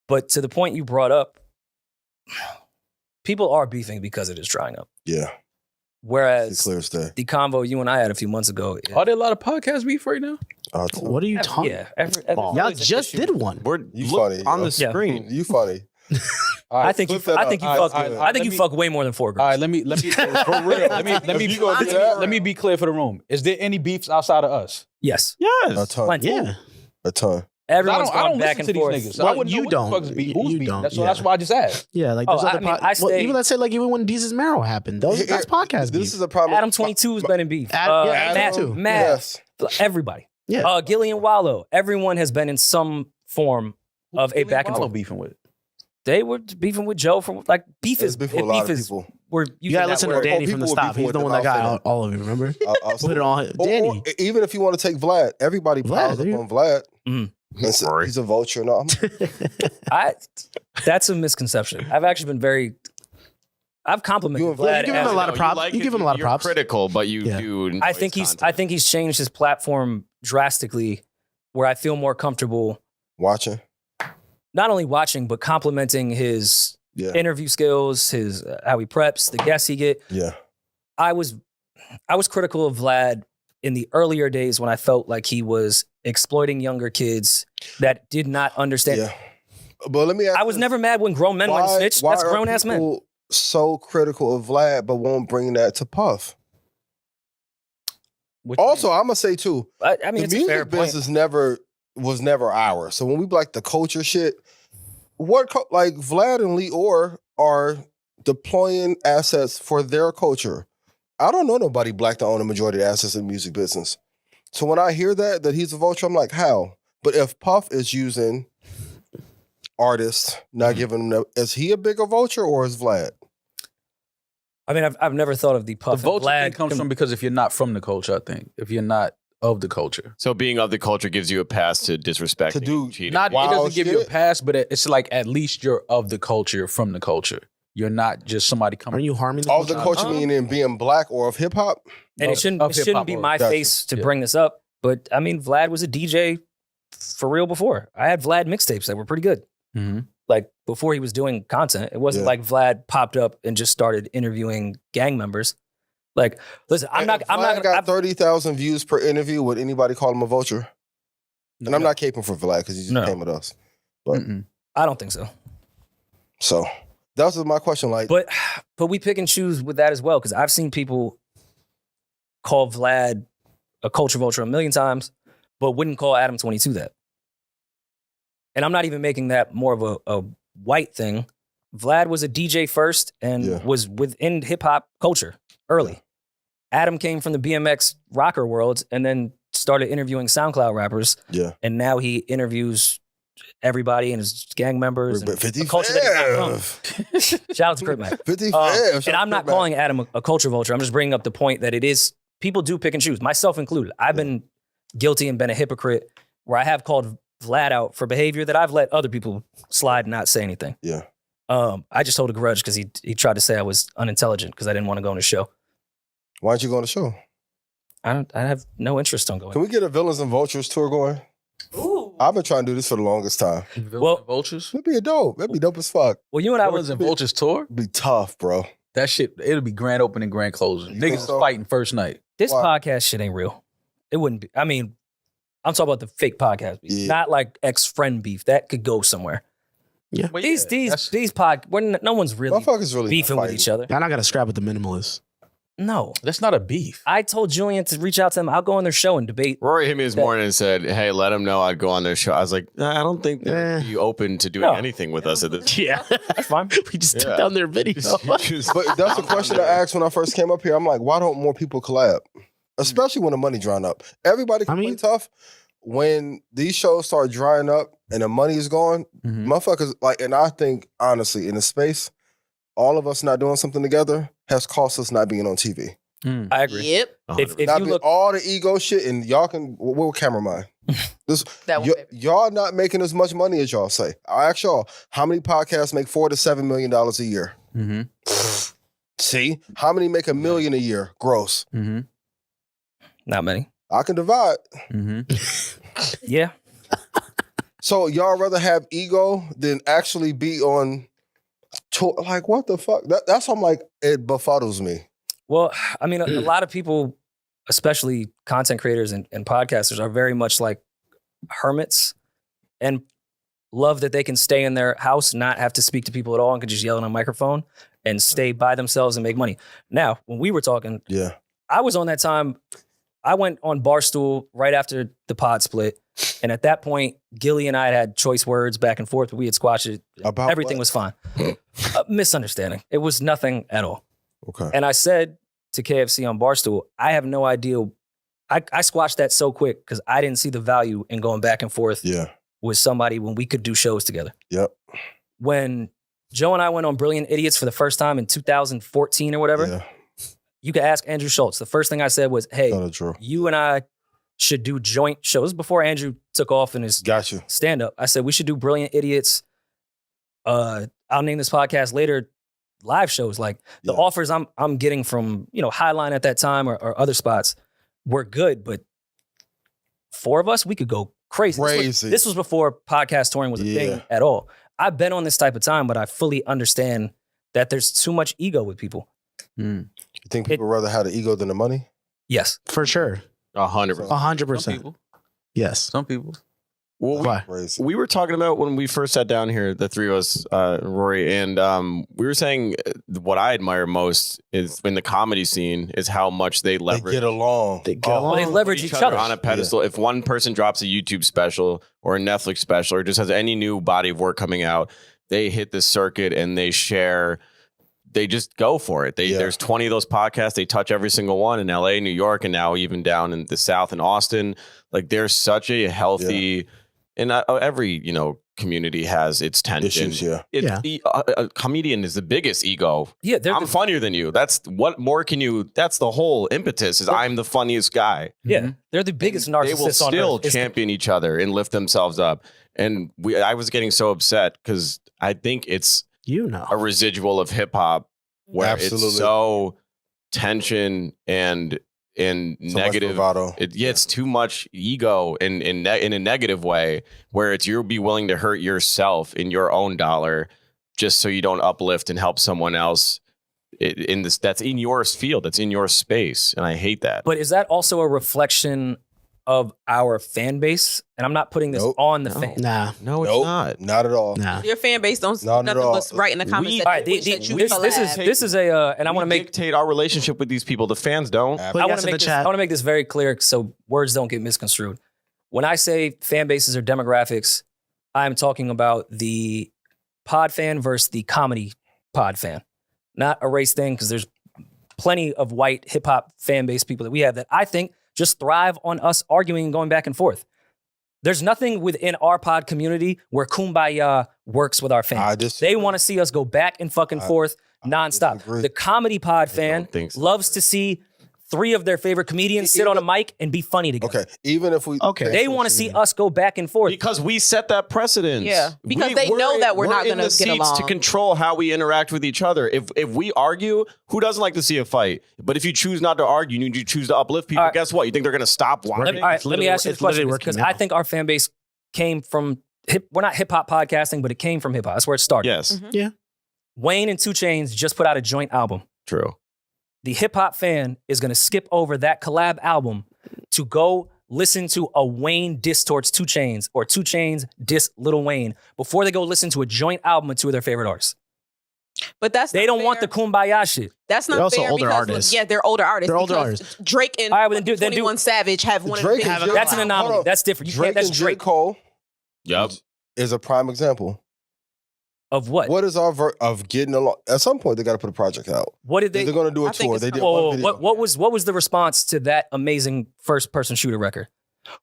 But to the point you brought up, people are beefing because it is drying up. Yeah. Whereas Clear as day. the convo you and I had a few months ago. Are there a lot of podcast beef right now? What are you talking? Yeah, Y'all just did one. You funny on yo. the screen. You funny. I think you fuck way more than 4 girls. All right, let me for real. Let me be clear for the room. Is there any beefs outside of us? Yes. A ton. Plenty. Yeah. A ton. Everyone's I don't going back listen and to forth. these niggas. So I Well, wouldn't you know don't. what the fuck is beef. Who's You beef? don't, That's yeah. that's why I just asked. Yeah, like Oh, there's other I stay- even let's say like even when Jesus Marrow happened, that's podcast beef. This is a problem. Adam 22 has been in beef. Adam too. Matt, Yes. everybody. Yeah. Gillian Wallow. Everyone has been in some form of a back and forth. beefing with. They were beefing with Joe from like beef It's is beef with a lot of people. We're You gotta listen to Danny from the people stop. will He's the beef one with that them. got all of it. Remember? I'll Put it on Danny. Or even if you want to take Vlad, everybody piles up there you- on Vlad. Mhm. And so he's a vulture. No, That's a misconception. I've complimented Vlad. You give him a lot of props. You give him a lot of props. You're critical, but you Yeah. do. enjoy I think his he's content. changed his platform drastically, where I feel more comfortable watching. not only watching but complimenting his Yeah. interview skills, his how he preps, the guests he get. Yeah. I was critical of Vlad in the earlier days when I felt like he was exploiting younger kids that did not understand. Yeah. But let me ask I was this. never mad when grown men went snitch. That's are grown ass men. people so critical of Vlad, but won't bring that to Puff? Also, I'm gonna say too, I mean, the it's a fair music point. business was never ours. So when we like the culture shit, like Vlad and Leor are deploying assets for their culture. I don't know nobody black to own a majority of the assets in the music business. So when I hear that he's a vulture, I'm like, how? But if Puff is using artists, not giving them, is he a bigger vulture or is Vlad? I mean, I've never thought of the Puff. The vulture and Vlad thing comes from because if you're not from the culture, I think. If you're not of the culture. So being of the culture gives you a pass to disrespect To do cheating. Not, it Wild doesn't give you a shit. pass, but it's like at least you're of the culture, you're from the culture. You're not just somebody coming. Aren't you harming the Of the culture? culture meaning being black or of hip hop? and it shouldn't hip-hop be or- my Gotcha. face to Yeah. bring this up, but I mean, Vlad was a DJ for real before. I had Vlad mixtapes that were pretty good. Mhm. Like before he was doing content, it wasn't Yeah. like Vlad popped up and just started interviewing gang members. Like, listen, I'm not Vlad got gonna. 30,000 views per interview. Would anybody call him a vulture? And I'm not caping for Vlad because he just No. came with us. But I don't think so. so that was my question. Like, But we pick and choose with that as well, because I've seen people call Vlad a culture vulture a million times, but wouldn't call Adam 22 that. And I'm not even making that more of a white thing. Vlad was a DJ first and Yeah. was within hip hop culture early. Adam came from the BMX rocker world and then started interviewing SoundCloud rappers. yeah, And now he interviews everybody and his gang members. And 50 a culture that he's not from. Shout out to Crip Mac. 50 And I'm not calling Adam a culture vulture. I'm just bringing up the point that it is, people do pick and choose, myself included. I've been guilty and been a hypocrite where I have called Vlad out for behavior that I've let other people slide and not say anything. Yeah. I just hold a grudge because he tried to say I was unintelligent because I didn't want to go on the show. Why don't you go on the show? I have no interest on going. Can we get a Villains and Vultures tour going? Ooh. I've been trying to do this for the longest time. Well- Vultures? It'd be dope. It'd be dope as fuck. Well, you and I were Villains and Vultures tour? It'd be tough, bro. That shit, it'll be grand opening, grand closing. You think Niggas is so? fighting first night. this Why? podcast shit ain't real. It wouldn't be. I mean, I'm talking about the fake podcast beef, Yeah. not like ex-friend beef. That could go somewhere. Well, These no one's really Motherfuckers really beefing not with fighting. each other. Y'all not got to scrap with the minimalists. No. that's not a beef. I told Julian to reach out to them. I'll go on their show and debate. Rory hit me this morning and said, "Hey, let him know I'd go on their show." I was like, "Nah, I don't think they'd be open to doing No. anything with us at this." Yeah. That's fine. We just took Yeah. down their video. But that's the question I asked when I first came up here. I'm like, why don't more people collab? Especially when the money drying up. Everybody can play tough. When these shows start drying up and the money is gone, motherfuckers, like, and I think, honestly, in the space, all of us not doing something together has cost us not being on TV. I agree. Yep. If Not you being look, all the ego shit, and y'all can, what camera mind? This, That one, baby. y'all not making as much money as y'all say. I ask y'all, how many podcasts make $4 to $7 million a year? See? How many make $1 million a year gross? not many. I can divide. Yeah. So y'all rather have ego than actually be on tour? Like, what the fuck? That's I'm like, it befuddles me. Well, I mean, a lot of people, especially content creators and podcasters, are very much like hermits and love that they can stay in their house, not have to speak to people at all, and can just yell on a microphone and stay by themselves and make money. Now, when we were talking, I was on that time. I went on Barstool right after the pod split. And at that point, Gilly and I had choice words back and forth, but we had squashed it. About everything was fine. Misunderstanding. It was nothing at all. Okay. And I said to KFC on Barstool, I have no idea. I squashed that so quick because I didn't see the value in going back and forth with somebody when we could do shows together. Yep. When Joe and I went on Brilliant Idiots for the first time in 2014 or whatever, you could ask Andrew Schultz. The first thing I said was, hey, you and I should do joint shows. Before Andrew took off in his stand-up, I said, we should do Brilliant Idiots. I'll name this podcast later, live shows. Like the offers I'm getting from, Highline at that time or other spots were good, but 4 of us, we could go crazy. This was before podcast touring was a thing at all. I've been on this type of time, but I fully understand that there's too much ego with people. You think people rather have the ego than the money? Yes. For sure. 100%. 100%. Yes. Some people. Well, we were talking about when we first sat down here, the three of us, Rory, and we were saying what I admire most is in the comedy scene is how much they leverage. They get along. They leverage each other on a pedestal. If one person drops a YouTube special or a Netflix special or just has any new body of work coming out, they hit the circuit and they share. They just go for it. There's 20 of those podcasts. They touch every single one in LA, New York, and now even down in the South in Austin. Like there's such a healthy, and every community has its tension. Issues, a comedian is the biggest ego. Yeah, I'm funnier than you. That's what more can you? That's the whole impetus. Is I'm the funniest guy. Yeah, they're the biggest narcissists. They will still champion each other and lift themselves up. And I was getting so upset because I think it's a residual of hip hop where it's so tension and negative. It's too much ego in a negative way where it's you'll be willing to hurt yourself in your own dollar just so you don't uplift and help someone else in this that's in your field, that's in your space. And I hate that. But is that also a reflection of our fan base? And I'm not putting this on the fan. No, it's not. Not at all. Your fan base don't nothing but write in the comments this is a and I want to dictate our relationship with these people. The fans don't. I want to make this very clear so words don't get misconstrued. When I say fan bases or demographics, I'm talking about the pod fan versus the comedy pod fan. Not a race thing, because there's plenty of white hip hop fan base people that we have that I think just thrive on us arguing and going back and forth. There's nothing within our pod community where kumbaya works with our fans. They want to see us go back and fucking forth nonstop. The comedy pod fan loves to see 3 of their favorite comedians sit on a mic and be funny together. Okay, even if we... They want to see us go back and forth. Because we set that precedence. Yeah, because they know that we're not going to get along. To control how we interact with each other. If we argue, who doesn't like to see a fight? But if you choose not to argue and you choose to uplift people, guess what? You think they're going to stop watching? Let me ask you this question, because I think our fan base came from... We're not hip-hop podcasting, but it came from hip-hop. That's where it started. Yes. Mm-hmm. Yeah. Wayne and 2 Chainz just put out a joint album. True. The hip-hop fan is going to skip over that collab album to go listen to a Wayne diss towards 2 Chainz or 2 Chainz diss Lil Wayne before they go listen to a joint album of 2 of their favorite artists. But they don't want the kumbaya shit. That's not also fair older because artists. They're older artists. They're older artists. Drake and 21 Savage have one Drake of the biggest. That's an anomaly. That's different. That's and J. Drake. Cole Yep. is a prime example. Of what? What is our of getting along? At some point, they got to put a project out. What did they? They're going to do a tour. They did Whoa, one video. what was the response to that amazing first-person shooter record?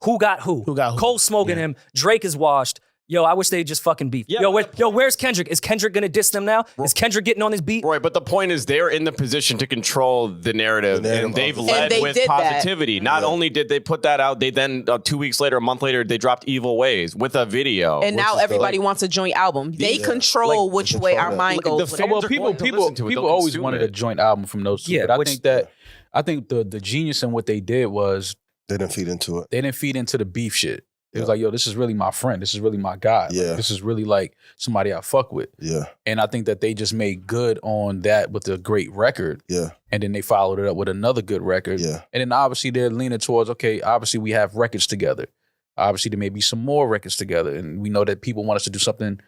Who got who? Who got who? Cole smoking him. Drake is washed. Yo, I wish they just fucking beef. Yeah, Where's Kendrick? Is Kendrick gonna diss them now? Is Kendrick getting on his beat? Right, but the point is they're in the position to control the narrative and they've led with positivity. Not only did they put that out, they then 2 weeks later, a month later, they dropped Evil Ways with a video. And now everybody wants a joint album. They control which way our mind goes. People always wanted a joint album from those 2. But I think the genius in what they did was they didn't feed into it. They didn't feed into the beef shit. It was like, yo, this is really my friend. This is really my guy. Yeah. Like, this is really like somebody I fuck with. Yeah. And I think that they just made good on that with a great record. Yeah. And then they followed it up with another good record. Yeah. And then obviously they're leaning towards, okay, obviously we have records together. Obviously there may be some more records together. And we know that people want us to do something,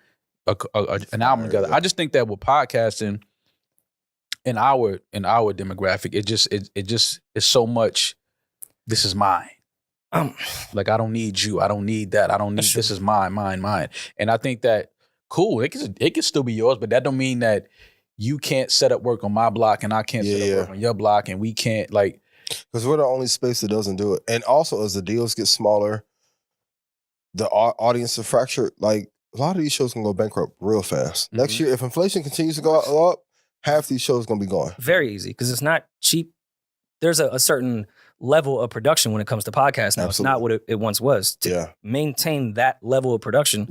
an album together. I just think that with podcasting in our demographic, it just is so much, this is mine. Like, I don't need you. I don't need that. I don't need, this is mine. And I think that, cool, it can still be yours, but that don't mean that you can't set up work on my block and I can't set up work on your block, and we can't, like. Because we're the only space that doesn't do it. And also, as the deals get smaller, the audience is fractured. Like, a lot of these shows can go bankrupt real fast. Mm-hmm. Next year, if inflation continues to go up, half these shows going to be gone. Very easy, because it's not cheap. There's a certain level of production when it comes to podcasts now. Absolutely. It's not what it once was. To maintain that level of production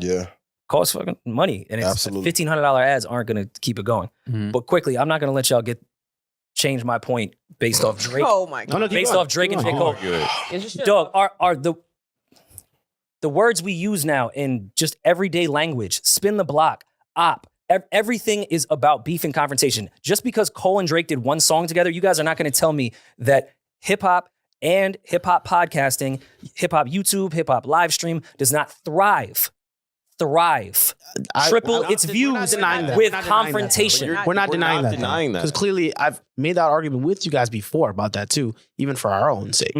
costs fucking money. And it's $1,500 ads aren't going to keep it going. Mm-hmm. But quickly, I'm not going to let y'all change my point based off Drake. Oh my God. Based off Drake and J. Cole. Dog, are the words we use now in just everyday language, spin the block, op, everything is about beef and confrontation. Just because Cole and Drake did one song together, you guys are not going to tell me that hip hop and hip hop podcasting, hip hop YouTube, hip hop live stream does not thrive. Triple its views with confrontation. We're not denying that. Because clearly I've made that argument with you guys before about that too, even for our own sake.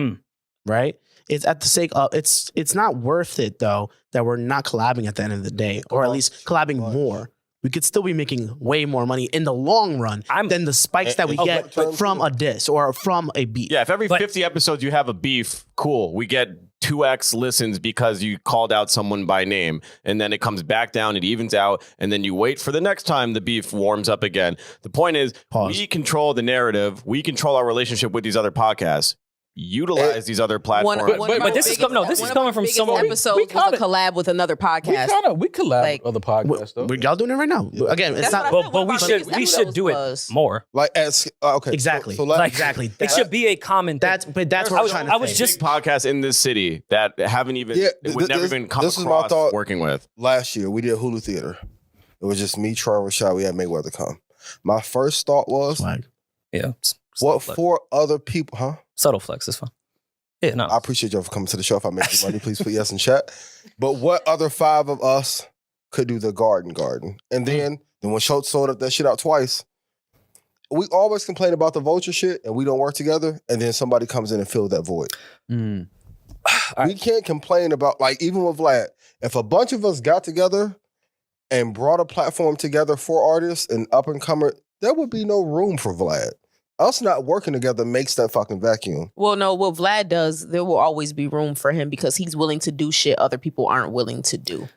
Right? It's at the sake of, it's not worth it though that we're not collabing at the end of the day, or at least collabing more. We could still be making way more money in the long run than the spikes that we get from a diss or from a beef. Yeah, if every 50 episodes you have a beef, cool. We get 2x listens because you called out someone by name, and then it comes back down, it evens out, and then you wait for the next time the beef warms up again. The point is, we control the narrative. We control our relationship with these other podcasts. Utilize these other platforms. But this is coming from someone. Episode was a collab with another podcast. We collab with other podcasts though. Y'all doing it right now. Again, it's not. But we should do it more. Like exactly. So exactly. It should be a common thing. That's what I'm trying to say. I was just podcasts in this city that haven't even would never even come across working with. Last year we did Hulu Theater. It was just me, Troy, Rashad. We had Mayweather come. My first thought was, what for other people, huh? Subtle flex is fine. Yeah, no. I appreciate y'all for coming to the show. If I make you money, please put yes in chat. But what other 5 of us could do the garden? And then when Schultz sold up that shit out twice, we always complain about the vulture shit and we don't work together, and then somebody comes in and fills that void. We can't complain about, like, even with Vlad, if a bunch of us got together and brought a platform together for artists and up and comer, there would be no room for Vlad. Us not working together makes that fucking vacuum. Well, no, what Vlad does, there will always be room for him because he's willing to do shit other people aren't willing to do.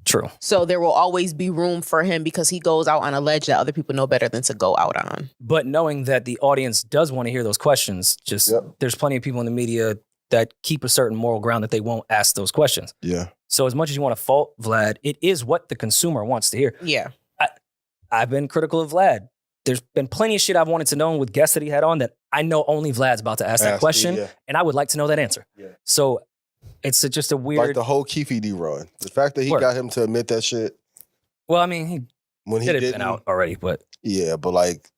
True. So there will always be room for him because he goes out on a ledge that other people know better than to go out on. But knowing that the audience does want to hear those questions, there's plenty of people in the media that keep a certain moral ground that they won't ask those questions. Yeah. So as much as you want to fault Vlad, it is what the consumer wants to hear. Yeah. I've been critical of Vlad. There's been plenty of shit I've wanted to know with guests that he had on that I know only Vlad's about to ask that question, and I would like to know that answer. Yeah. So it's just a weird... Like the whole Keefe D run. The fact that he got him to admit that shit. Well, I mean, he did it out already, but... Yeah, but like...